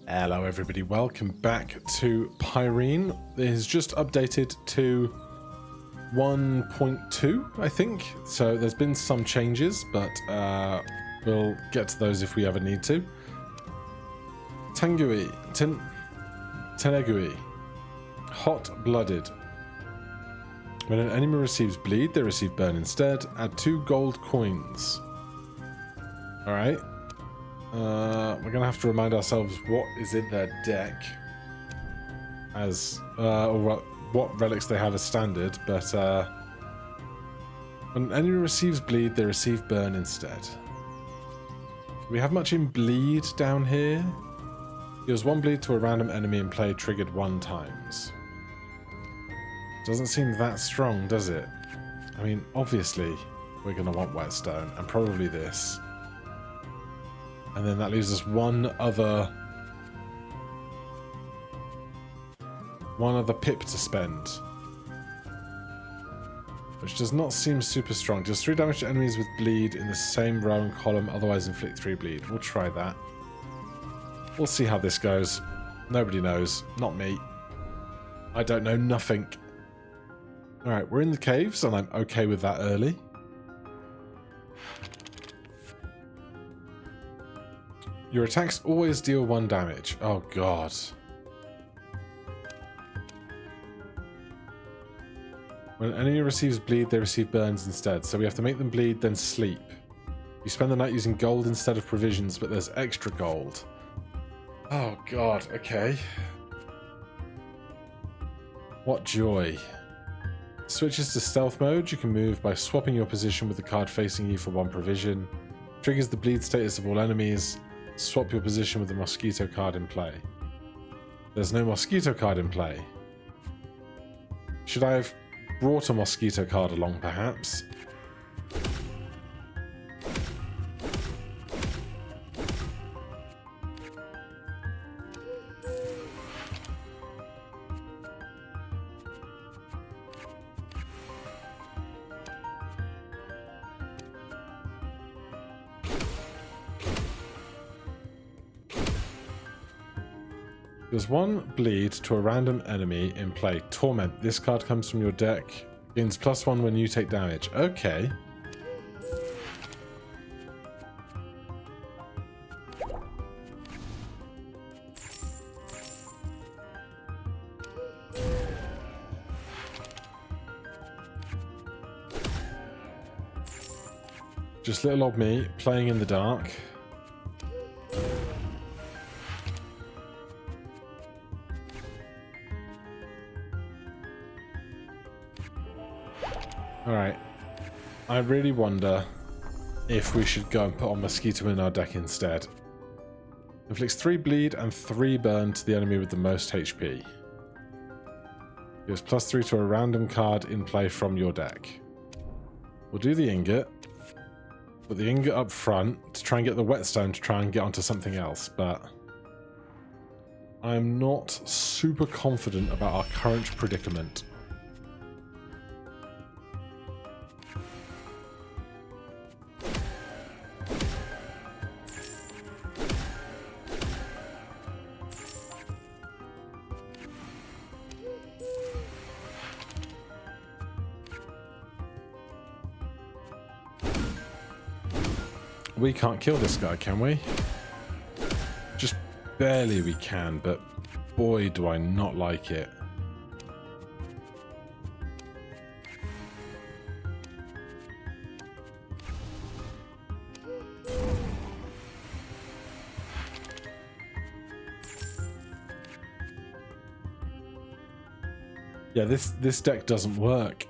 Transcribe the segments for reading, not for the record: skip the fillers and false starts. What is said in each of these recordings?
Hello everybody, welcome back to Pyrene. It has just updated to 1.2, I think, so there's been some changes, but we'll get to those if we ever need to. Tanegui, hot-blooded. When an enemy receives bleed, they receive burn instead. Add 2 gold coins. Alright. We're going to have to remind ourselves what is in their deck as, or what relics they have as standard, but when an enemy receives bleed, they receive burn instead. Do we have much in bleed down here? Deals 1 bleed to a random enemy in play, triggered 1 times. Doesn't seem that strong, does it? I mean, obviously, we're going to want whetstone, and probably this. And then that leaves us one other pip to spend, which does not seem super strong. Does 3 damage to enemies with bleed in the same row and column, otherwise inflict 3 bleed. We'll try that. We'll see how this goes. Nobody knows. Not me. I don't know nothing. Alright, we're in the caves, and I'm okay with that early. Your attacks always deal 1 damage. Oh god. When an enemy receives bleed, they receive burns instead. So we have to make them bleed, then sleep. You spend the night using gold instead of provisions, but there's extra gold. Oh god, okay. What joy. Switches to stealth mode. You can move by swapping your position with the card facing you for 1 provision. Triggers the bleed status of all enemies. Swap your position with the mosquito card in play. There's no mosquito card in play. Should I have brought a mosquito card along, perhaps? There's 1 bleed to a random enemy in play. Torment. This card comes from your deck. Gains +1 when you take damage. Okay. Just little old me playing in the dark. Alright, I really wonder if we should go and put on Mosquito in our deck instead. Inflicts 3 bleed and 3 burn to the enemy with the most HP. Gives +3 to a random card in play from your deck. We'll do the ingot. Put the ingot up front to try and get the whetstone to try and get onto something else, but I'm not super confident about our current predicament. We can't kill this guy, can we? Just barely we can, but boy do I not like it. Yeah, this deck doesn't work.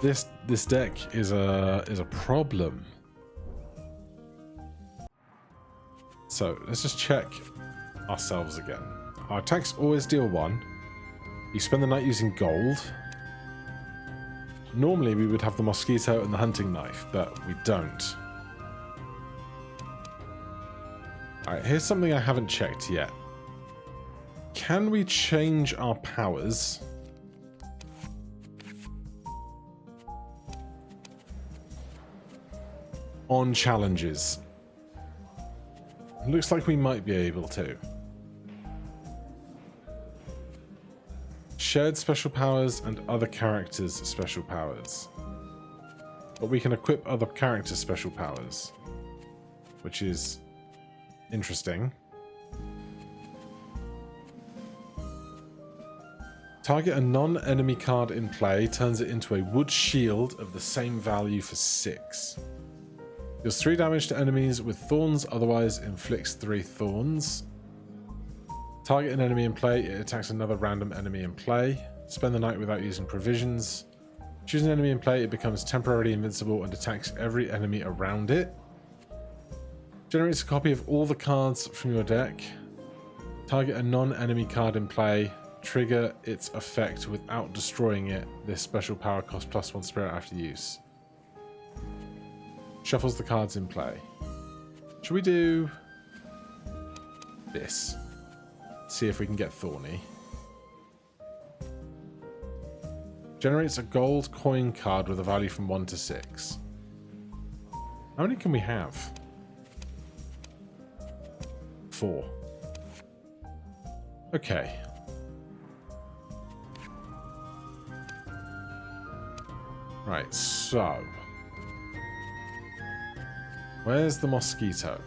This deck is a problem. So let's just check ourselves again. Our attacks always deal 1. You spend the night using gold. Normally we would have the mosquito and the hunting knife, but we don't. Alright, here's something I haven't checked yet. Can we change our powers on challenges? Looks like we might be able to. shared special powers and other characters' special powers. But we can equip other characters' special powers, which is interesting. Target a non-enemy card in play, turns it into a wood shield of the same value for 6. Deals 3 damage to enemies with thorns, otherwise inflicts 3 thorns. Target an enemy in play, it attacks another random enemy in play. Spend the night without using provisions. Choose an enemy in play, it becomes temporarily invincible and attacks every enemy around it. Generates a copy of all the cards from your deck. Target a non-enemy card in play. Trigger its effect without destroying it. This special power costs +1 spirit after use. Shuffles the cards in play. Should we do this? See if we can get Thorny. Generates a gold coin card with a value from 1 to 6. How many can we have? 4. Okay. Right, so where's the mosquito?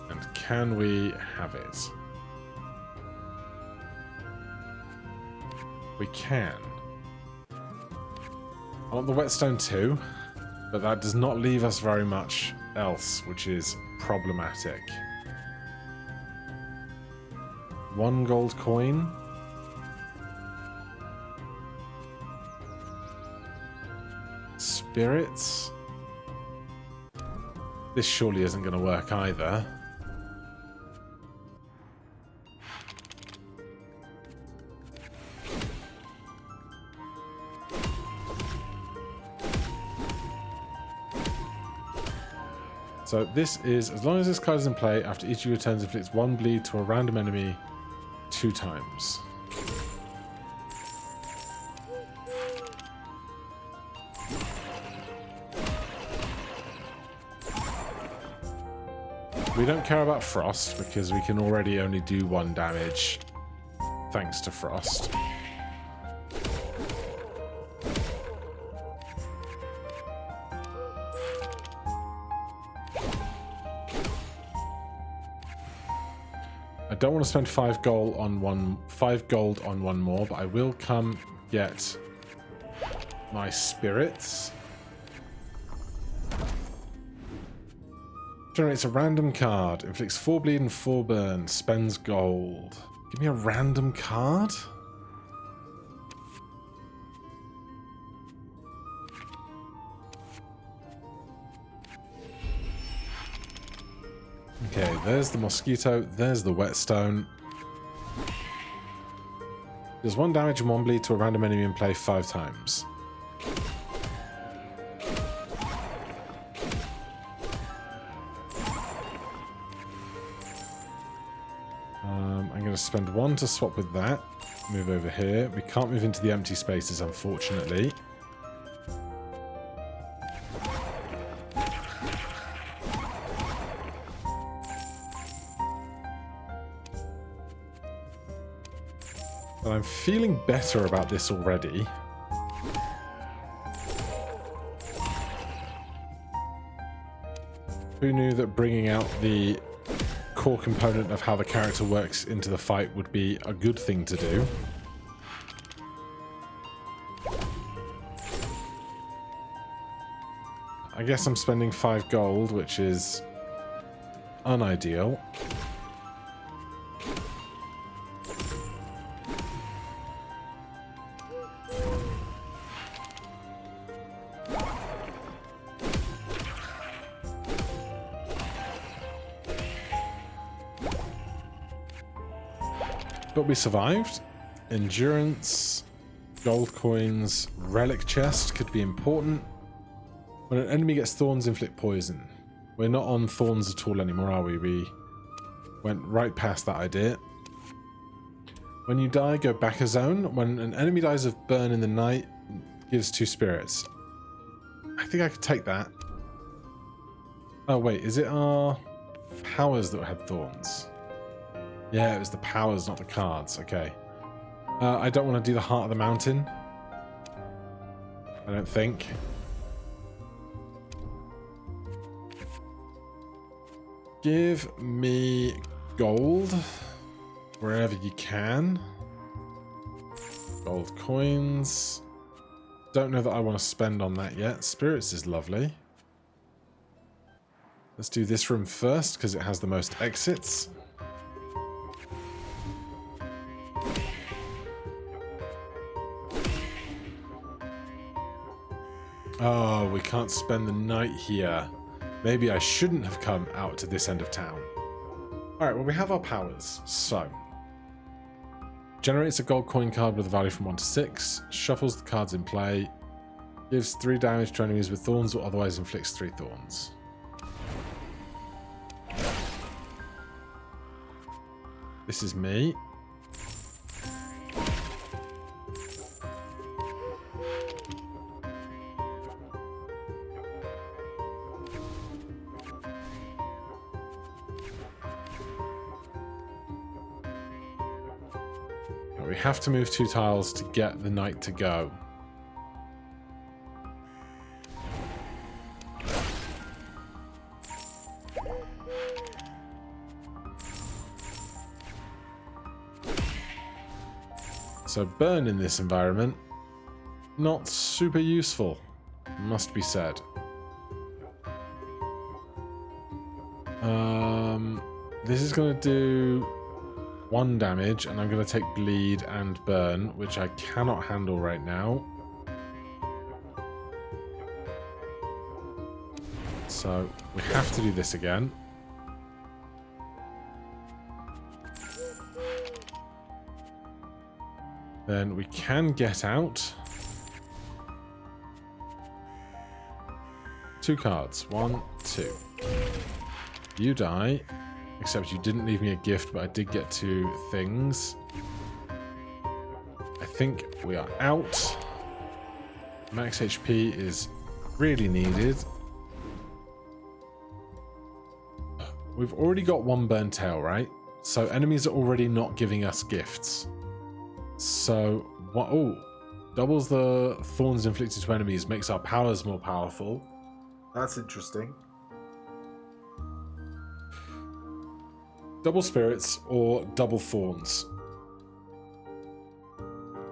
And can we have it? We can. I want the whetstone too, but that does not leave us very much else, which is problematic. 1 gold coin. Spirits. This surely isn't going to work either. So this is, as long as this card is in play, after each of your turns inflicts 1 bleed to a random enemy 2 times. We don't care about Frost because we can already only do 1 damage thanks to Frost. I don't want to spend 5 gold on one more, but I will come get my spirits. Generates a random card, inflicts 4 bleed and 4 burn, spends gold. Give me a random card? Okay, there's the mosquito, there's the whetstone. Does 1 damage and 1 bleed to a random enemy in play 5 times. I'm going to spend 1 to swap with that. Move over here. We can't move into the empty spaces, unfortunately. But I'm feeling better about this already. Who knew that bringing out the core component of how the character works into the fight would be a good thing to do? I guess I'm spending 5 gold, which is unideal. But we survived. Endurance, gold coins, relic chest could be important. When an enemy gets thorns, inflict poison. We're not on thorns at all anymore, are we? We went right past that idea. When you die, go back a zone. When an enemy dies of burn in the night, gives 2 spirits. I think I could take that. Oh wait, is it our powers that had thorns? Yeah, it was the powers, not the cards. Okay. I don't want to do the Heart of the Mountain. I don't think. Give me gold wherever you can. Gold coins. Don't know that I want to spend on that yet. Spirits is lovely. Let's do this room first because it has the most exits. Oh, we can't spend the night here. Maybe I shouldn't have come out to this end of town. Alright, well we have our powers. So, generates a gold coin card with a value from 1 to 6, shuffles the cards in play, gives 3 damage to enemies with thorns or otherwise inflicts 3 thorns. This is me. We have to move 2 tiles to get the knight to go. So burn in this environment, not super useful, must be said. This is going to do 1 damage, and I'm going to take bleed and burn, which I cannot handle right now. So we have to do this again. Then we can get out. 2 cards. 1, 2. You die. Except you didn't leave me a gift, but I did get 2 things. I think we are out. Max HP is really needed. We've already got 1 burn tail, right? So enemies are already not giving us gifts. So, what? Oh, doubles the thorns inflicted to enemies, makes our powers more powerful. That's interesting. Double spirits or double thorns.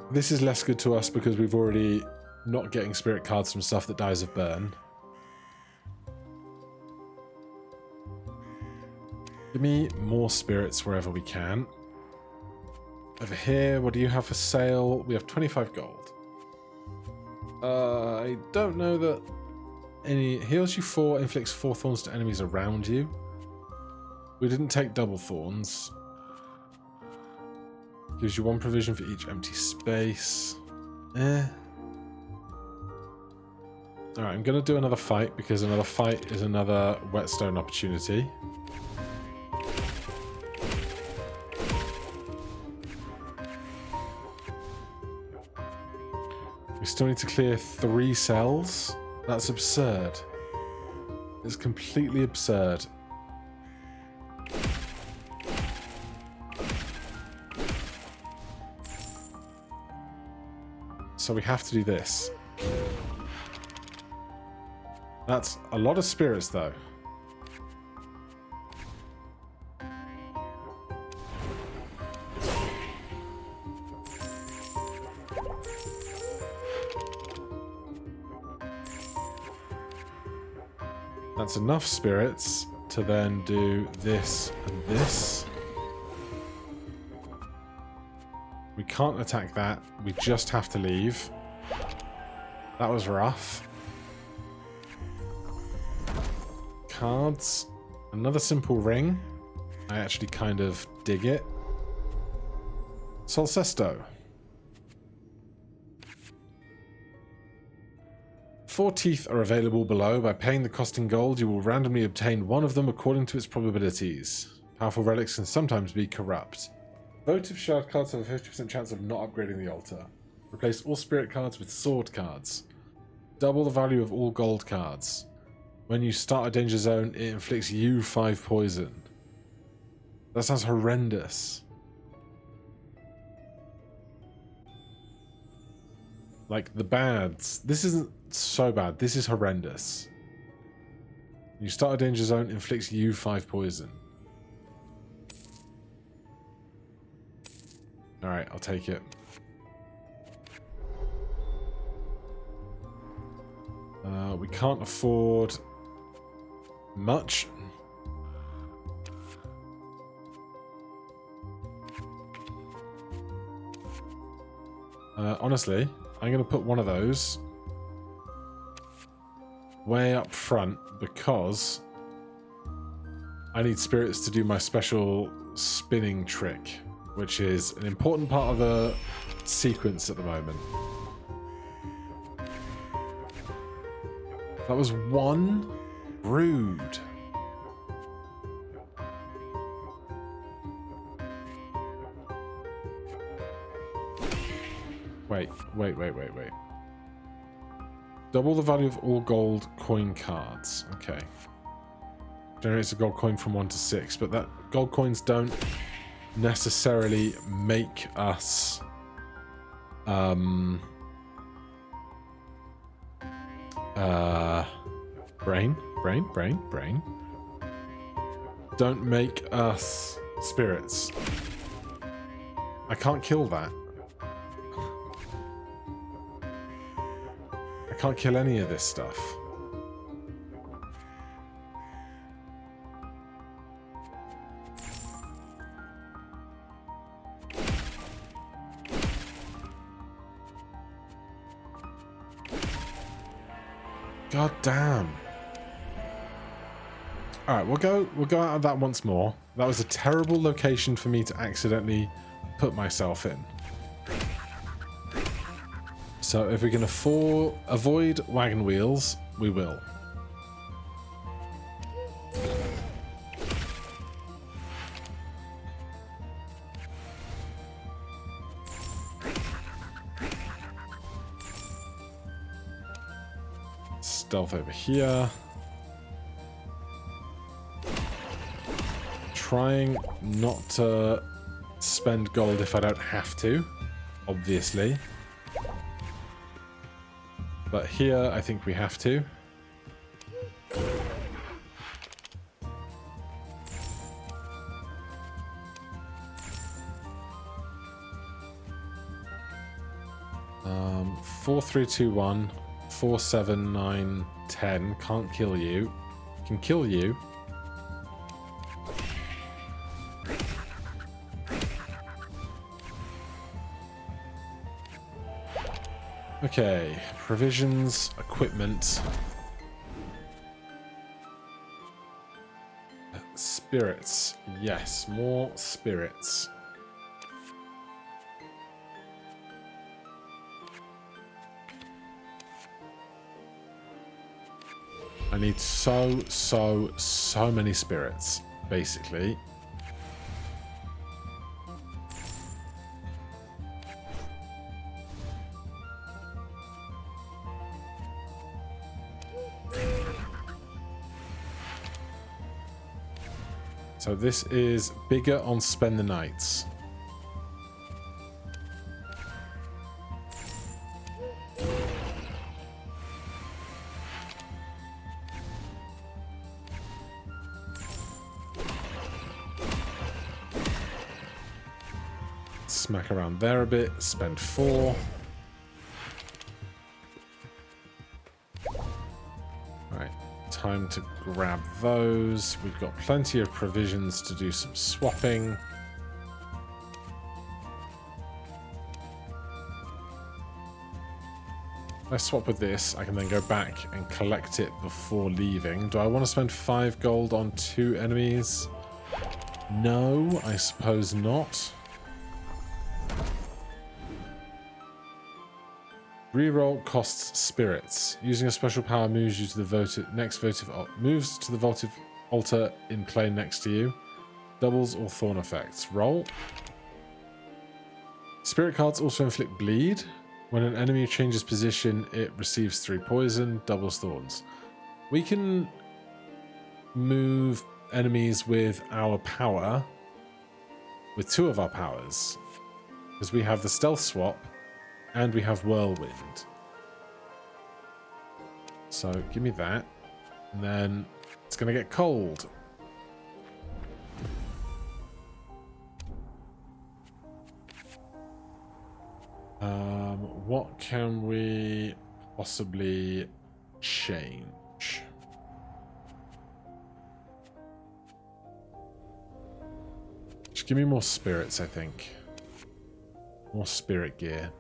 This is less good to us because we've already not getting spirit cards from stuff that dies of burn. Give me more spirits wherever we can. Over here, what do you have for sale? We have 25 gold. I don't know that any... Heals you 4, inflicts 4 thorns to enemies around you. We didn't take double thorns. Gives you 1 provision for each empty space. Alright, I'm going to do another fight because another fight is another whetstone opportunity. We still need to clear 3 cells. That's absurd. It's completely absurd. So we have to do this. That's a lot of spirits, though. That's enough spirits to then do this and this. We can't attack that. We just have to leave. That was rough. Cards. Another simple ring. I actually kind of dig it. Solcesto. 4 teeth are available below. By paying the cost in gold, you will randomly obtain 1 of them according to its probabilities. Powerful relics can sometimes be corrupt. Votive shard cards have a 50% chance of not upgrading the altar. Replace all spirit cards with sword cards. Double the value of all gold cards. When you start a danger zone, it inflicts you 5 poison. That sounds horrendous. Like the bads. This isn't so bad. This is horrendous. You start a danger zone, inflicts you 5 poison. Alright, I'll take it. We can't afford much. Honestly, I'm going to put one of those way up front because I need spirits to do my special spinning trick, which is an important part of the sequence at the moment. That was 1. Rude. Wait. Double the value of all gold coin cards. Okay. Generates a gold coin from 1 to 6, but that gold coins don't necessarily make us brain don't make us spirits. I can't kill that. I can't kill any of this stuff. God damn. Alright, we'll go out of that once more. That was a terrible location for me to accidentally put myself in. So if we can avoid wagon wheels, we will. Stealth over here. Trying not to spend gold if I don't have to, obviously. But here, I think we have to. Um, 4, 3, 2, 1, 4, 7, 9, 10. Can't kill you. Can kill you. Okay, provisions, equipment, spirits. Yes, more spirits. I need so many spirits, basically. So this is bigger on spend the nights. Smack around there a bit, spend 4. Right, time to grab those. We've got plenty of provisions to do some swapping. If I swap with this, I can then go back and collect it before leaving. Do I want to spend 5 gold on 2 enemies? No, I suppose not. Reroll costs spirits. Using a special power moves you to the next votive altar in play next to you. Doubles or thorn effects. Roll. Spirit cards also inflict bleed. When an enemy changes position, it receives 3 poison, doubles thorns. We can move enemies with our power with 2 of our powers. Because we have the stealth swap and we have whirlwind. So give me that. And then it's going to get cold. What can we possibly change? Just give me more spirits, I think. More spirit gear.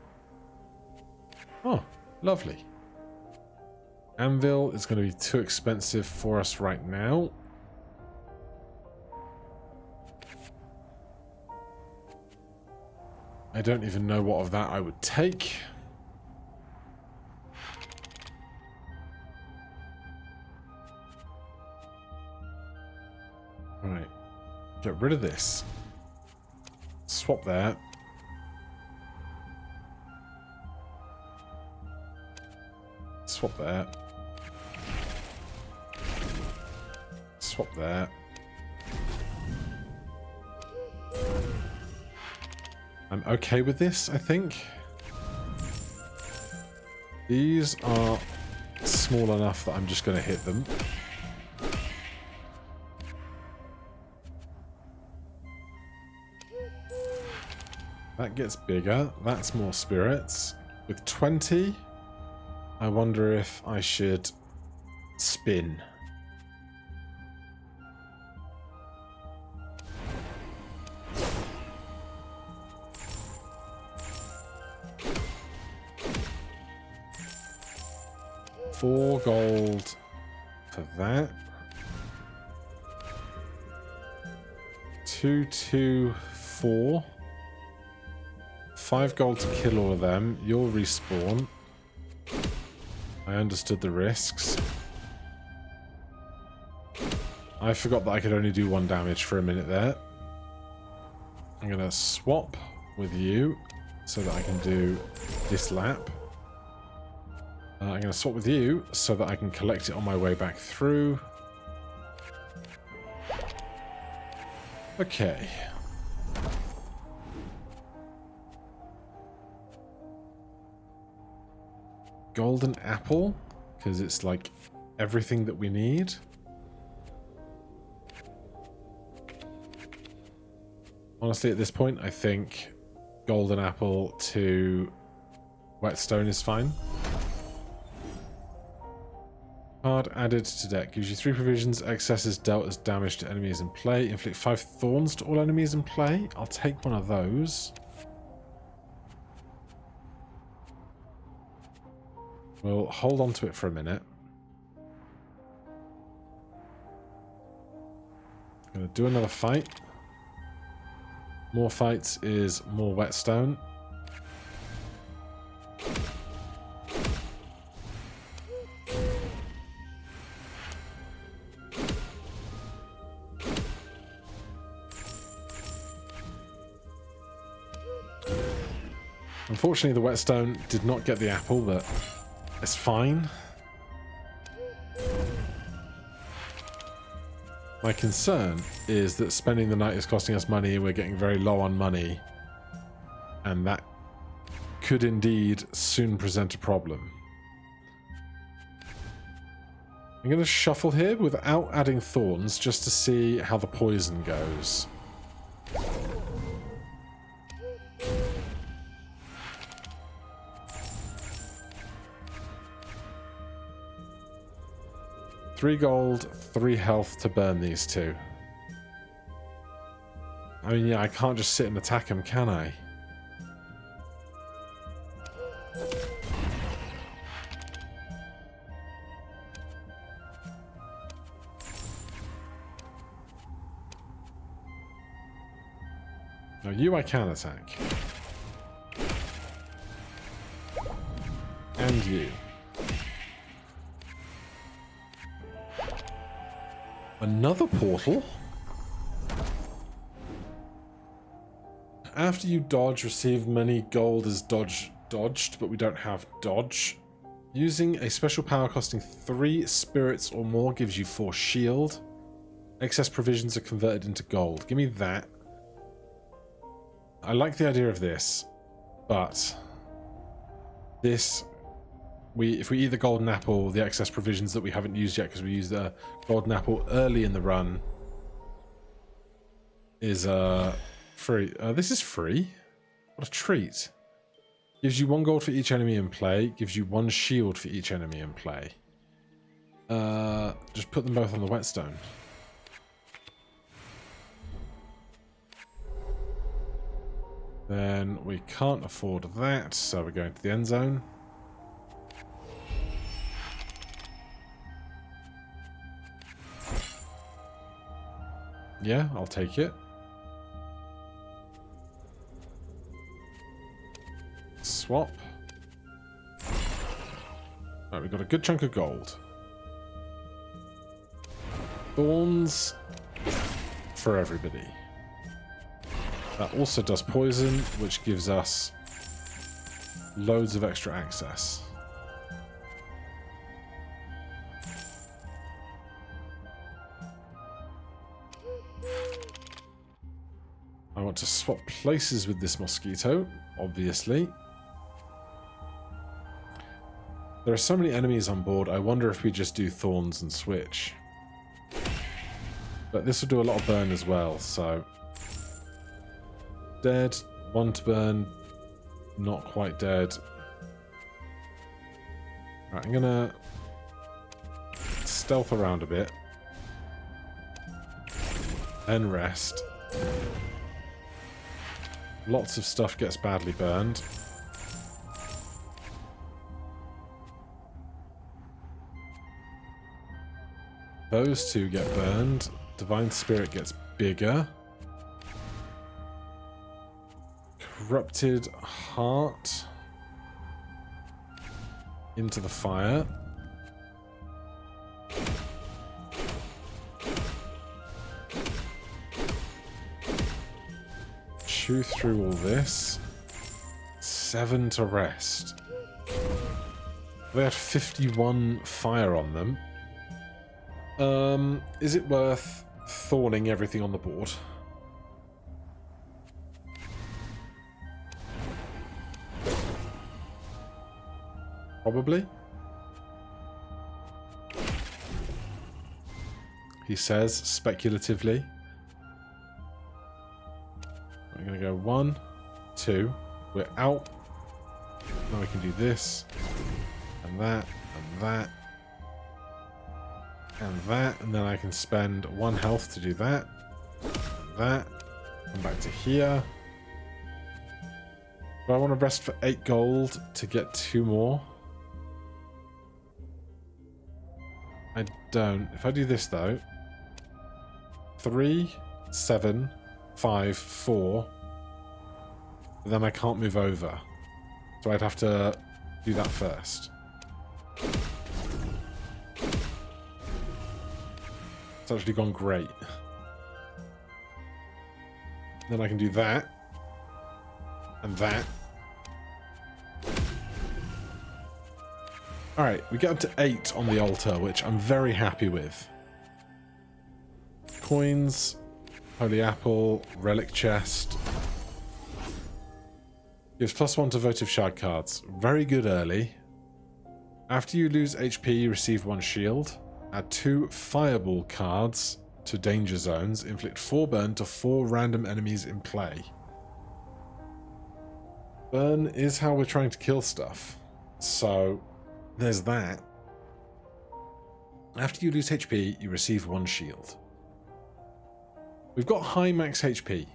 Oh, lovely. Anvil is going to be too expensive for us right now. I don't even know what of that I would take. Right. Get rid of this. Swap that. Swap that. Swap that. I'm okay with this, I think. These are small enough that I'm just going to hit them. That gets bigger. That's more spirits. With 20, I wonder if I should spin. $4 gold for that. 2, 2, 4. 5 gold to kill all of them. You'll respawn. I understood the risks. I forgot that I could only do 1 damage for a minute there. I'm going to swap with you so that I can do this lap. I'm going to swap with you so that I can collect it on my way back through. Okay. Golden apple, because it's like everything that we need. Honestly, at this point, I think golden apple to whetstone is fine. Card added to deck. Gives you 3 provisions. Excesses dealt as damage to enemies in play. Inflict 5 thorns to all enemies in play. I'll take one of those. We'll hold on to it for a minute. I'm going to do another fight. More fights is more whetstone. Unfortunately, the whetstone did not get the apple, but it's fine. My concern is that spending the night is costing us money and we're getting very low on money. And that could indeed soon present a problem. I'm going to shuffle here without adding thorns just to see how the poison goes. $3 gold, 3 health to burn these 2. I mean, yeah, I can't just sit and attack him, can I? No, you I can attack. And you. Another portal? After you dodge, receive many gold as dodged, but we don't have dodge. Using a special power costing 3 spirits or more gives you 4 shield. Excess provisions are converted into gold. Give me that. I like the idea of this, but this, if we eat the golden apple, the excess provisions that we haven't used yet because we used the golden apple early in the run is free. This is free. What a treat. Gives you 1 gold for each enemy in play. Gives you 1 shield for each enemy in play. Just put them both on the whetstone. Then we can't afford that, so we're going to the end zone. Yeah, I'll take it. Swap. Right, we've got a good chunk of gold. Thorns for everybody. That also does poison, which gives us loads of extra access. I want to swap places with this mosquito, obviously. There are so many enemies on board, I wonder if we just do thorns and switch. But this will do a lot of burn as well, so... Dead, 1 to burn, not quite dead. Right, I'm gonna stealth around a bit. Then rest. Lots of stuff gets badly burned. Those 2 get burned. Divine Spirit gets bigger. Corrupted Heart into the fire. Chew through all this. 7 to rest. They had 51 fire on them. Is it worth thorning everything on the board? Probably. He says speculatively. I'm going to go 1, 2. We're out. Now we can do this, and that, and that, and that, and then I can spend 1 health to do that, and that. Come back to here. Do I want to rest for 8 gold to get 2 more? I don't. If I do this though, 3, 7, 5, 4, then I can't move over. So I'd have to do that first. It's actually gone great. Then I can do that. And that. Alright, we get up to 8 on the altar, which I'm very happy with. Coins, Holy Apple, Relic Chest. Gives +1 to votive shard cards. Very good early. After you lose HP, you receive 1 shield. Add 2 fireball cards to danger zones. Inflict 4 burn to 4 random enemies in play. Burn is how we're trying to kill stuff. So, there's that. After you lose HP, you receive 1 shield. We've got high max HP,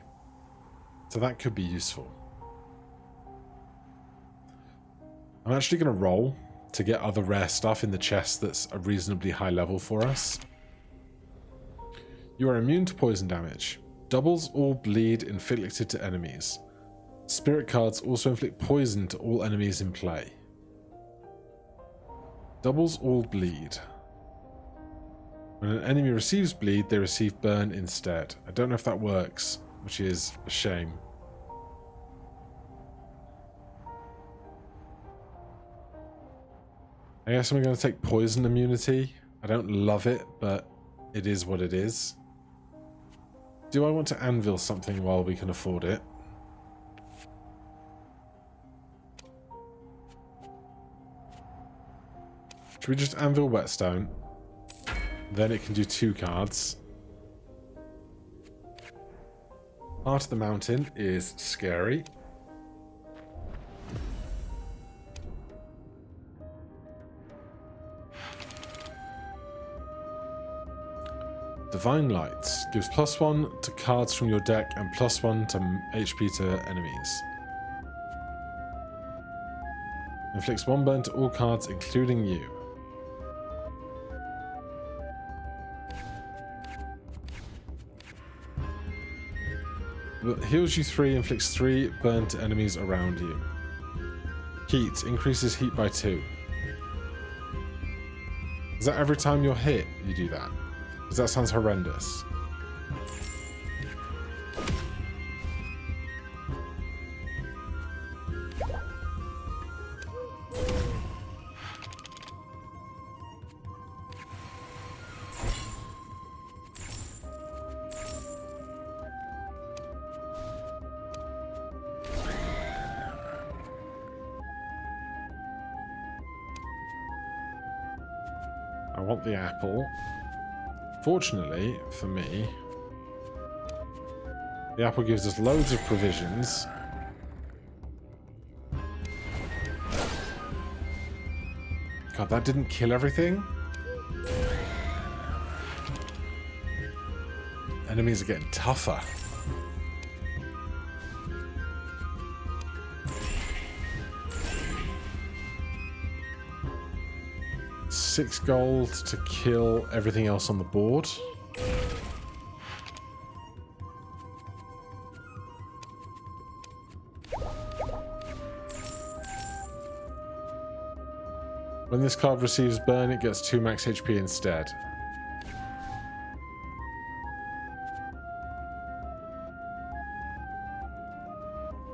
so that could be useful. I'm actually going to roll to get other rare stuff in the chest that's a reasonably high level for us. You are immune to poison damage. Doubles all bleed inflicted to enemies. Spirit cards also inflict poison to all enemies in play. Doubles all bleed. When an enemy receives bleed, they receive burn instead. I don't know if that works, which is a shame. I guess I'm going to take poison immunity. I don't love it, but it is what it is. Do I want to anvil something while we can afford it? Should we just anvil whetstone? Then it can do 2 cards. Heart of the Mountain is scary. Divine Light gives +1 to cards from your deck and +1 to HP to enemies. Inflicts 1 burn to all cards, including you. Heals you 3, inflicts 3 burn to enemies around you. Heat increases heat by 2. Is that every time you're hit you do that? Because that sounds horrendous. I want the apple. Fortunately for me, the apple gives us loads of provisions. God, that didn't kill everything? Enemies are getting tougher. $6 gold to kill everything else on the board. When this card receives burn, it gets 2 max HP instead.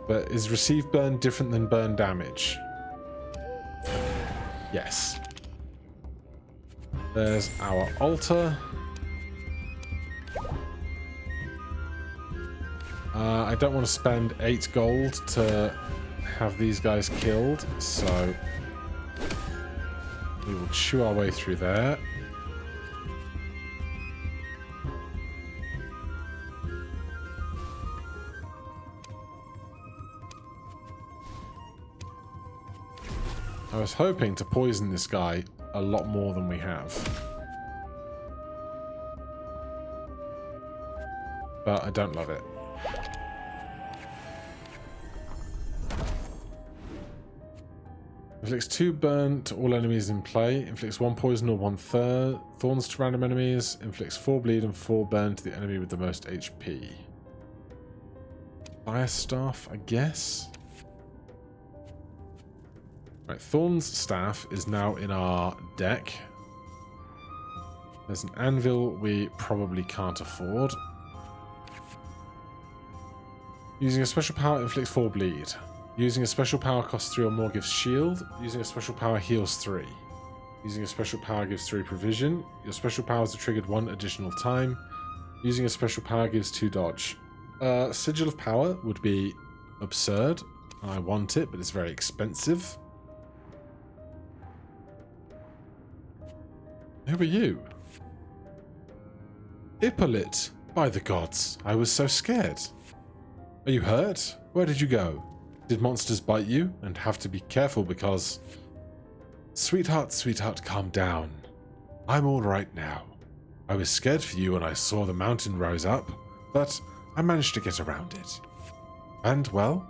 But is receive burn different than burn damage? Yes. There's our altar. I don't want to spend 8 gold to have these guys killed, so we will chew our way through there. I was hoping to poison this guy a lot more than we have. But I don't love it. Inflicts 2 burn to all enemies in play. Inflicts 1 poison or 1 thorns to random enemies. Inflicts 4 bleed and 4 burn to the enemy with the most HP. Fire Staff, I guess? Right, Thorn's Staff is now in our deck. There's an anvil we probably can't afford. Using a special power inflicts 4 bleed. Using a special power costs 3 or more gives shield. Using a special power heals 3. Using a special power gives 3 provision. Your special powers are triggered 1 additional time. Using a special power gives 2 dodge. Sigil of Power would be absurd. I want it, but it's very expensive. Who are you? Ippolit! By the gods, I was so scared. Are you hurt? Where did you go? Did monsters bite you? And have to be careful because... Sweetheart, sweetheart, calm down. I'm all right now. I was scared for you when I saw the mountain rise up, but I managed to get around it. And, well,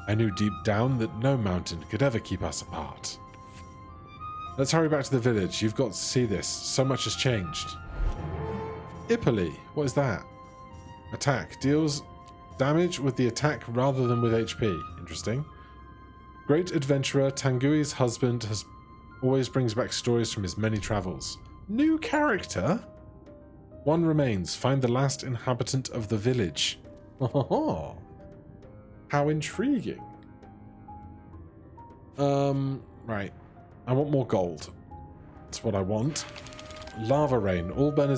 I knew deep down that no mountain could ever keep us apart. Let's hurry back to the village. You've got to see this. So much has changed. Ipoli, what is that? Attack. Deals damage with the attack rather than with HP. Interesting. Great adventurer Tangui's husband always brings back stories from his many travels. New character? 1 remains. Find the last inhabitant of the village. Oh, how intriguing. Right. I want more gold. That's what I want. Lava Rain. All burn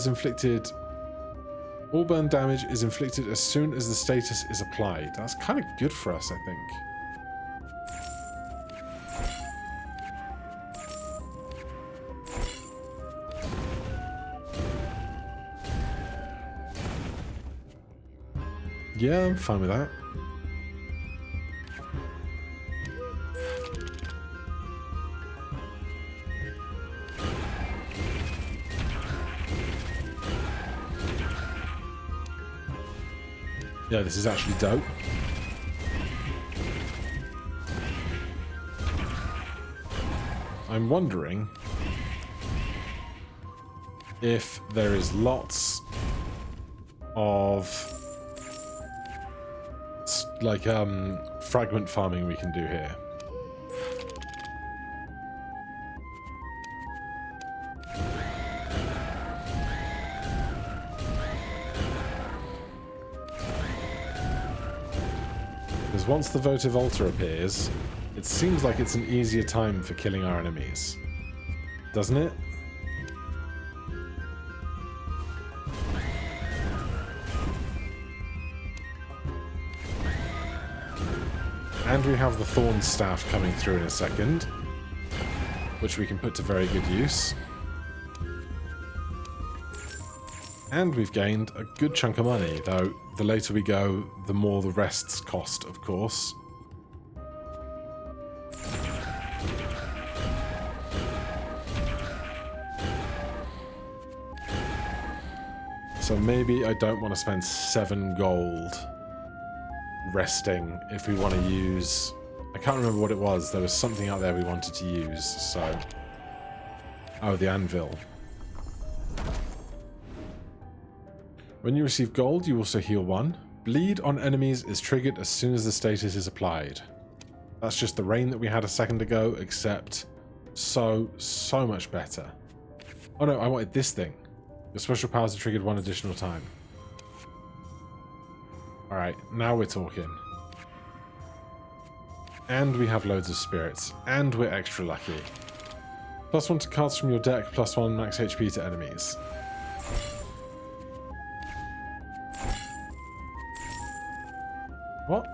damage is inflicted as soon as the status is applied. That's kind of good for us, I think. Yeah, I'm fine with that. Yeah, this is actually dope. I'm wondering if there is lots of like fragment farming we can do here. Because once the votive altar appears, it seems like it's an easier time for killing our enemies. Doesn't it? And we have the thorn staff coming through in a second, which we can put to very good use. And we've gained a good chunk of money, though the later we go, the more the rests cost, of course. So maybe I don't want to spend 7 gold resting if we want to use... I can't remember what it was. There was something out there we wanted to use, so... Oh, the anvil. When you receive gold, you also heal 1. Bleed on enemies is triggered as soon as the status is applied. That's just the rain that we had a second ago, except so much better. Oh no, I wanted this thing. Your special powers are triggered 1 additional time. Alright, now we're talking. And we have loads of spirits. And we're extra lucky. +1 to cards from your deck, +1 max HP to enemies. What?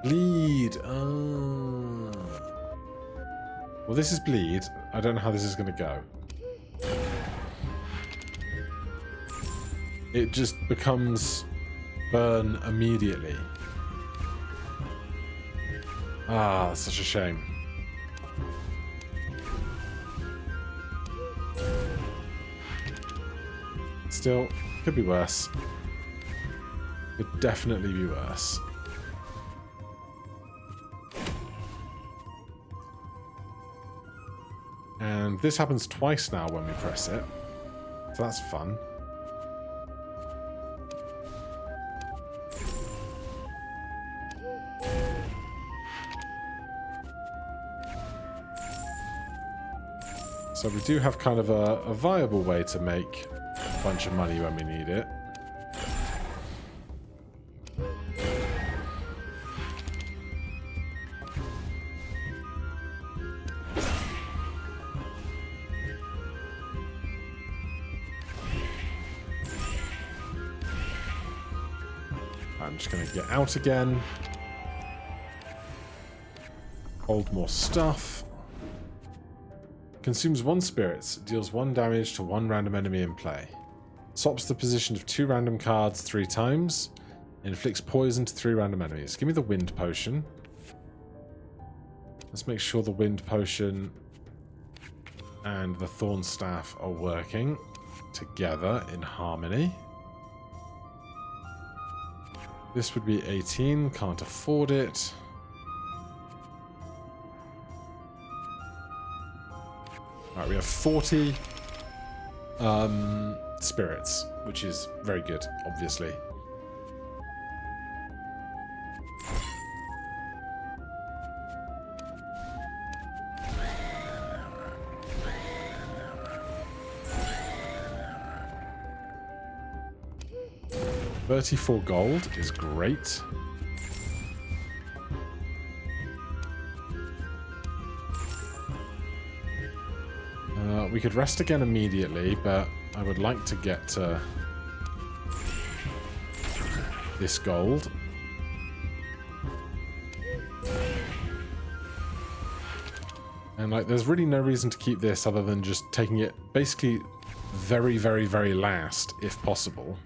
Bleed. Oh. Well, this is bleed. I don't know how this is going to go. It just becomes burn immediately. Ah, that's such a shame. Still, could be worse. Could definitely be worse. And this happens twice now when we press it. So that's fun. So we do have kind of a viable way to make a bunch of money when we need it. I'm just going to get out again. Hold more stuff. Consumes 1 spirits, deals 1 damage to 1 random enemy in play. Swaps the position of 2 random cards 3 times. Inflicts poison to 3 random enemies. Give me the wind potion. Let's make sure the wind potion and the thorn staff are working together in harmony. This would be 18, can't afford it. Alright, we have 40 spirits, which is very good, obviously. $34 gold is great. We could rest again immediately, but I would like to get to this gold. And like, there's really no reason to keep this other than just taking it basically very, very, very last, if possible.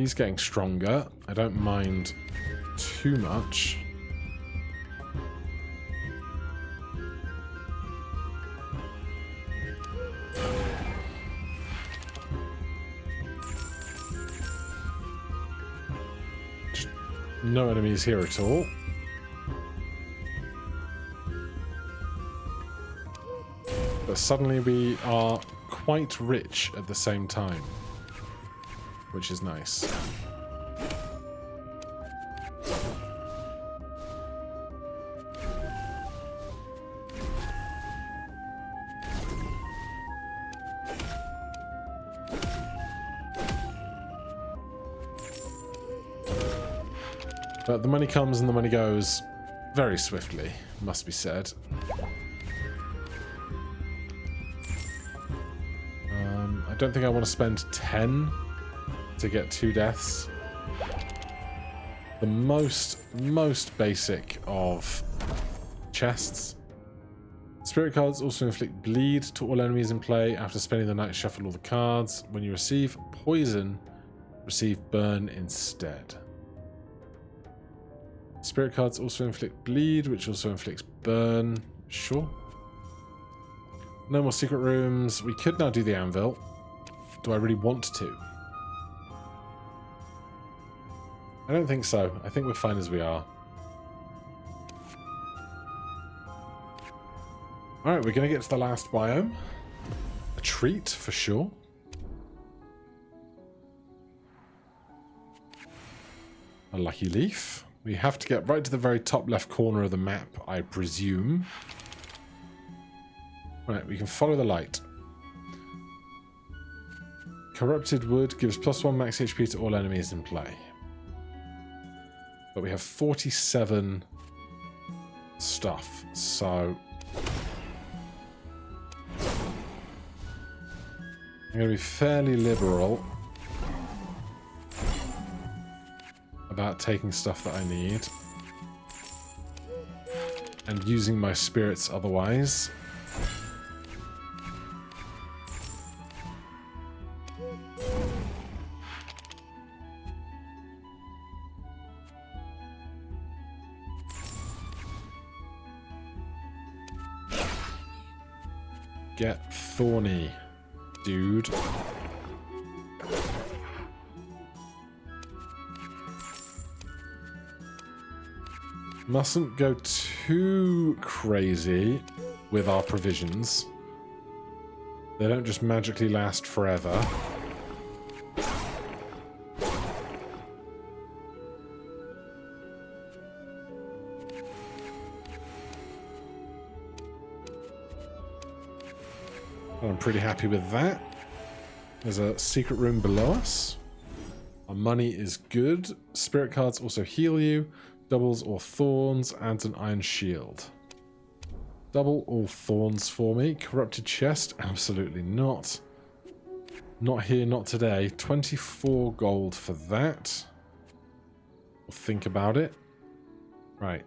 He's getting stronger. I don't mind too much. Just no enemies here at all. But suddenly we are quite rich at the same time, which is nice. But the money comes and the money goes very swiftly, must be said. I don't think I want to spend 10 to get 2 deaths. The most basic of chests. Spirit cards also inflict bleed to all enemies in play. After spending the night, shuffle all the cards. When you receive poison, receive burn instead. Spirit cards also inflict bleed, which also inflicts burn. Sure. No more secret rooms. We could now do the anvil. Do I really want to? I don't think so. I think we're fine as we are. Alright, we're going to get to the last biome. A treat, for sure. A lucky leaf. We have to get right to the very top left corner of the map, I presume. Right, we can follow the light. Corrupted wood gives +1 max HP to all enemies in play. But we have 47 stuff, so I'm going to be fairly liberal about taking stuff that I need and using my spirits otherwise. Get thorny, dude. Mustn't go too crazy with our provisions. They don't just magically last forever. I'm pretty happy with that. There's a secret room below us. Our money is good. Spirit cards also heal you. Doubles or thorns, adds an iron shield. Double all thorns for me. Corrupted chest? Absolutely not. Not here, not today. 24 gold for that. We'll think about it. Right.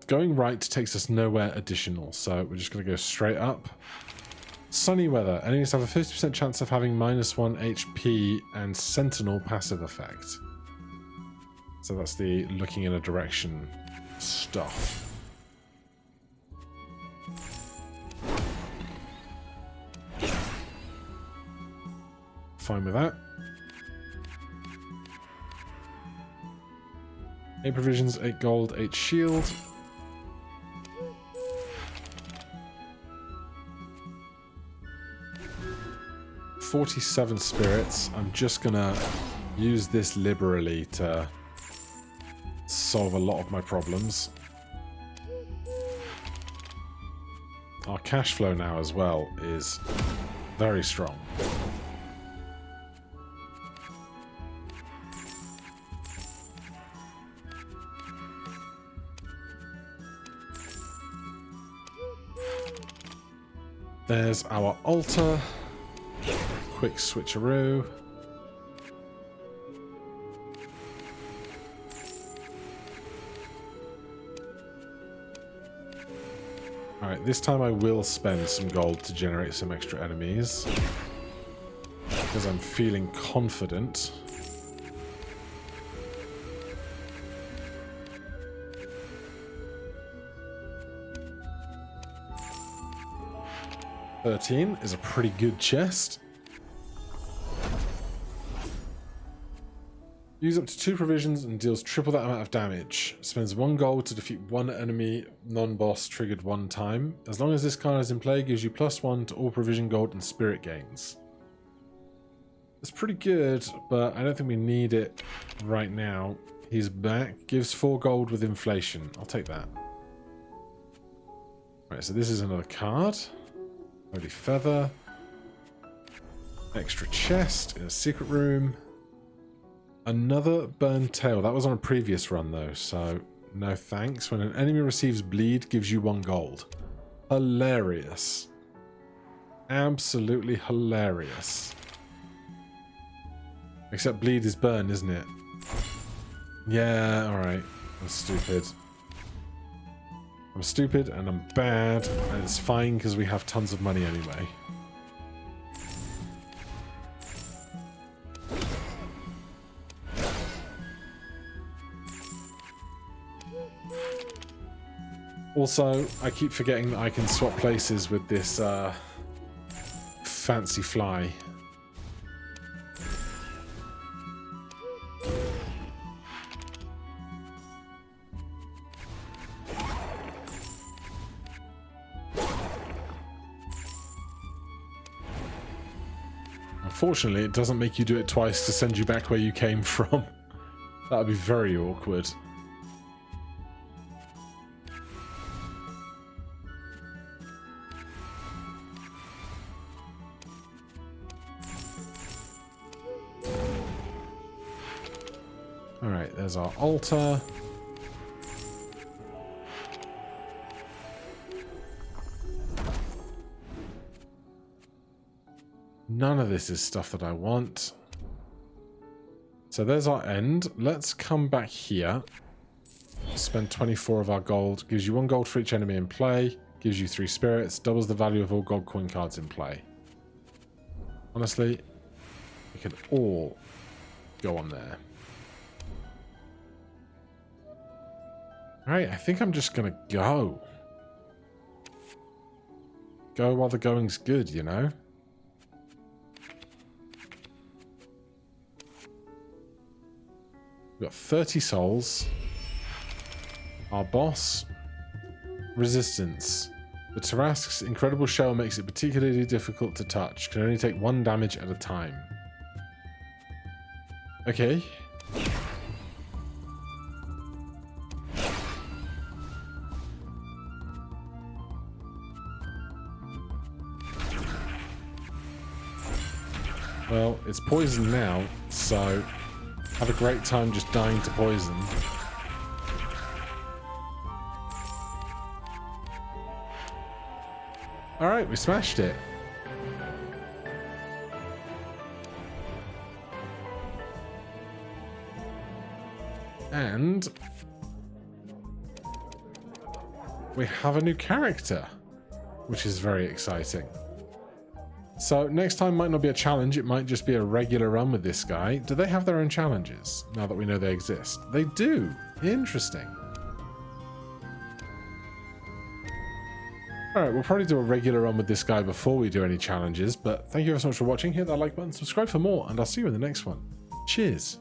Going right takes us nowhere additional, so we're just going to go straight up. Sunny weather. Enemies have a 50% chance of having -1 HP and Sentinel passive effect. So that's the looking in a direction stuff. Fine with that. 8 provisions, 8 gold, 8 shield. $47 spirits. I'm just gonna use this liberally to solve a lot of my problems. Our cash flow now as well is very strong. There's our altar. Quick switcheroo. Alright, this time I will spend some gold to generate some extra enemies. Because I'm feeling confident. 13 is a pretty good chest. Use up to 2 provisions and deals triple that amount of damage. Spends 1 gold to defeat 1 enemy non-boss triggered 1 time. As long as this card is in play, gives you +1 to all provision gold and spirit gains. It's pretty good, but I don't think we need it right now. He's back. Gives 4 gold with inflation. I'll take that. Right, so this is another card. Holy feather. Extra chest in a secret room. Another burned tail. That was on a previous run though, so no thanks. When an enemy receives bleed, gives you 1 gold. Hilarious. Absolutely hilarious. Except bleed is burn, isn't it? Yeah, alright. I'm stupid. I'm stupid and I'm bad, and it's fine because we have tons of money anyway. Also, I keep forgetting that I can swap places with this fancy fly. Unfortunately, it doesn't make you do it twice to send you back where you came from. That would be very awkward. Alright, there's our altar. None of this is stuff that I want. So there's our end. Let's come back here. Spend 24 of our gold. Gives you 1 gold for each enemy in play. Gives you 3 spirits. Doubles the value of all gold coin cards in play. Honestly, we could all go on there. Alright, I think I'm just gonna go. Go while the going's good, you know? We've got 30 souls. Our boss. Resistance. The Tarask's incredible shell makes it particularly difficult to touch. Can only take 1 damage at a time. Okay. Well, it's poison now, so have a great time just dying to poison. Alright, we smashed it. And we have a new character, which is very exciting. So next time might not be a challenge, it might just be a regular run with this guy. Do they have their own challenges, now that we know they exist? They do. Interesting. Alright, we'll probably do a regular run with this guy before we do any challenges, but thank you so much for watching. Hit that like button, subscribe for more, and I'll see you in the next one. Cheers.